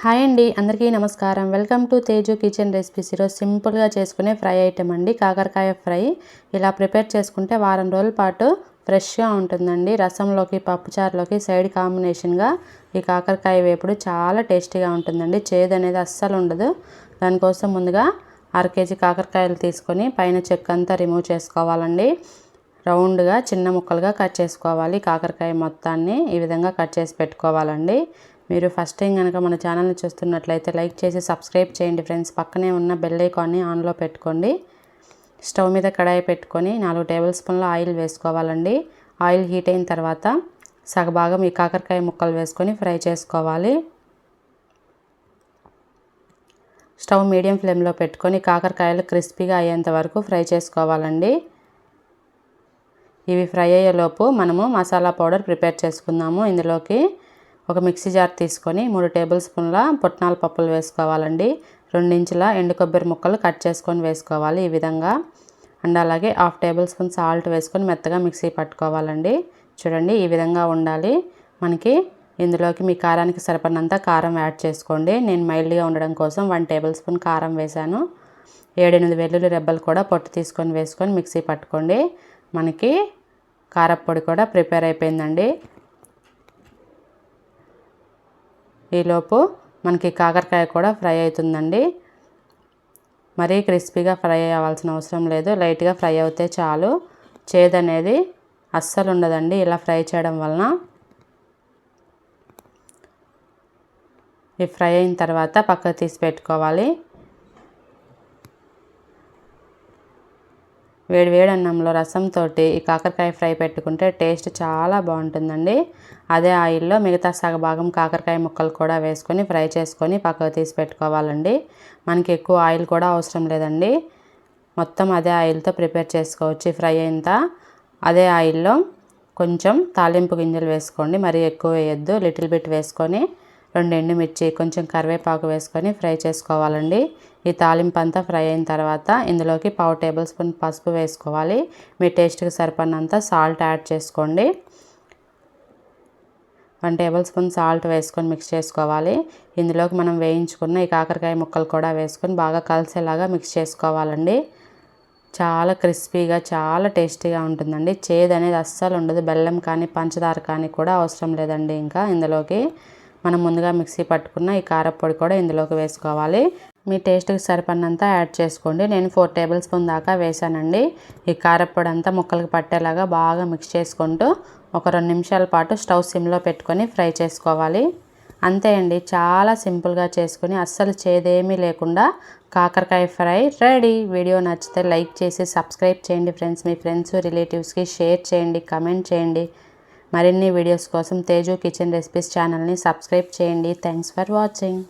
Hi అండి, అందరికీ నమస్కారం. Welcome to Teju kitchen recipes. ఈరోజు సింపుల్గా చేసుకునే ఫ్రై ఐటెం అండి, కాకరకాయ ఫ్రై. ఇలా ప్రిపేర్ చేసుకుంటే వారం రోజుల పాటు ఫ్రెష్గా ఉంటుందండి. రసంలోకి, పప్పుచారులోకి సైడ్ కాంబినేషన్గా ఈ కాకరకాయ వేపుడు చాలా టేస్టీగా ఉంటుందండి. చేదు అనేది అస్సలు ఉండదు. దానికోసం ముందుగా 1/2 కేజీ కాకరకాయలు తీసుకొని పైన చెక్క అంతా రిమూవ్ చేసుకోవాలండి. రౌండ్గా చిన్న ముక్కలుగా కట్ చేసుకోవాలి. కాకరకాయ మొత్తాన్ని ఈ విధంగా కట్ చేసి పెట్టుకోవాలండి. మీరు ఫస్ట్ టైం కనుక మన ఛానల్ని చూస్తున్నట్లయితే లైక్ చేసి సబ్స్క్రైబ్ చేయండి ఫ్రెండ్స్. పక్కనే ఉన్న బెల్ ఐకాన్ని ఆన్లో పెట్టుకోండి. స్టవ్ మీద కడాయి పెట్టుకొని 4 టేబుల్ స్పూన్ల ఆయిల్ వేసుకోవాలండి. ఆయిల్ హీట్ అయిన తర్వాత సగభాగం ఈ కాకరకాయ ముక్కలు వేసుకొని ఫ్రై చేసుకోవాలి. స్టవ్ మీడియం ఫ్లేమ్లో పెట్టుకొని కాకరకాయలు క్రిస్పీగా అయ్యేంత వరకు ఫ్రై చేసుకోవాలండి. ఇవి ఫ్రై అయ్యేలోపు మనము మసాలా పౌడర్ ప్రిపేర్ చేసుకుందాము. ఇందులోకి ఒక మిక్సీ జార్ తీసుకొని 3 టేబుల్ స్పూన్ల పుట్నాల పప్పులు వేసుకోవాలండి. 2 ఇంచుల ఎండు కొబ్బరి ముక్కలు కట్ చేసుకొని వేసుకోవాలి ఈ విధంగా. అండ్ అలాగే 1/2 టేబుల్ స్పూన్ సాల్ట్ వేసుకొని మెత్తగా మిక్సీ పట్టుకోవాలండి. చూడండి, ఈ విధంగా ఉండాలి మనకి. ఇందులోకి మీ కారానికి సరిపడినంత కారం యాడ్ చేసుకోండి. నేను మైల్డ్గా ఉండడం కోసం 1 టేబుల్ స్పూన్ కారం వేశాను. 7-8 వెల్లుల్లి రెబ్బలు కూడా పొట్టు తీసుకొని వేసుకొని మిక్సీ పట్టుకోండి. మనకి కారప్పొడి కూడా ప్రిపేర్ అయిపోయిందండి. ఈలోపు మనకి కాకరకాయ కూడా ఫ్రై అవుతుందండి. మరీ క్రిస్పీగా ఫ్రై అవ్వాల్సిన అవసరం లేదు, లైట్గా ఫ్రై అవుతే చాలు. చేదు అనేది అస్సలు ఉండదండి ఇలా ఫ్రై చేయడం వలన. ఈ ఫ్రై అయిన తర్వాత పక్కకు తీసి పెట్టుకోవాలి. వేడి అన్నంలో రసంతో ఈ కాకరకాయ ఫ్రై పెట్టుకుంటే టేస్ట్ చాలా బాగుంటుందండి. అదే ఆయిల్లో మిగతా సగభాగం కాకరకాయ ముక్కలు కూడా వేసుకొని ఫ్రై చేసుకొని పక్కకు తీసి పెట్టుకోవాలండి. మనకి ఎక్కువ ఆయిల్ కూడా అవసరం లేదండి. మొత్తం అదే ఆయిల్తో ప్రిపేర్ చేసుకోవచ్చు. ఫ్రై అయినంత అదే ఆయిల్లో కొంచెం తాలింపు గింజలు వేసుకోండి, మరీ ఎక్కువ వేయొద్దు. లిటిల్ బిట్ వేసుకొని 2 ఎండుమిర్చి, కొంచెం కరివేపాకు వేసుకొని ఫ్రై చేసుకోవాలండి. ఈ తాలింపు అంతా ఫ్రై అయిన తర్వాత ఇందులోకి 1/2 టేబుల్ స్పూన్ పసుపు వేసుకోవాలి. మీ టేస్ట్కి సరిపడినంత సాల్ట్ యాడ్ చేసుకోండి. 1 టేబుల్ స్పూన్ సాల్ట్ వేసుకొని మిక్స్ చేసుకోవాలి. ఇందులోకి మనం వేయించుకున్న ఈ కాకరకాయ ముక్కలు కూడా వేసుకొని బాగా కలిసేలాగా మిక్స్ చేసుకోవాలండి. చాలా క్రిస్పీగా, చాలా టేస్టీగా ఉంటుందండి. చేదు అనేది అస్సలు ఉండదు. బెల్లం కానీ పంచదార కానీ కూడా అవసరం లేదండి. ఇంకా ఇందులోకి మనం ముందుగా మిక్సీ పట్టుకున్న ఈ కారపొడి కూడా ఇందులోకి వేసుకోవాలి. మీ టేస్ట్కి సరిపడినంత యాడ్ చేసుకోండి. నేను 4 టేబుల్ స్పూన్ దాకా వేసానండి. ఈ కారపొడి అంతా ముక్కలకు పట్టేలాగా బాగా మిక్స్ చేసుకుంటూ ఒక 2 నిమిషాల పాటు స్టవ్ సిమ్లో పెట్టుకొని ఫ్రై చేసుకోవాలి. అంతే అండి, చాలా సింపుల్గా చేసుకుని అస్సలు చేదేమీ లేకుండా కాకరకాయ ఫ్రై రెడీ. వీడియో నచ్చితే లైక్ చేసి సబ్స్క్రైబ్ చేయండి ఫ్రెండ్స్. మీ ఫ్రెండ్స్, రిలేటివ్స్కి షేర్ చేయండి, కమెంట్ చేయండి. మరిన్ని వీడియోస్ కోసం తేజు కిచెన్ రెసిపీస్ ఛానల్ని సబ్స్క్రైబ్ చేయండి. Thanks for watching.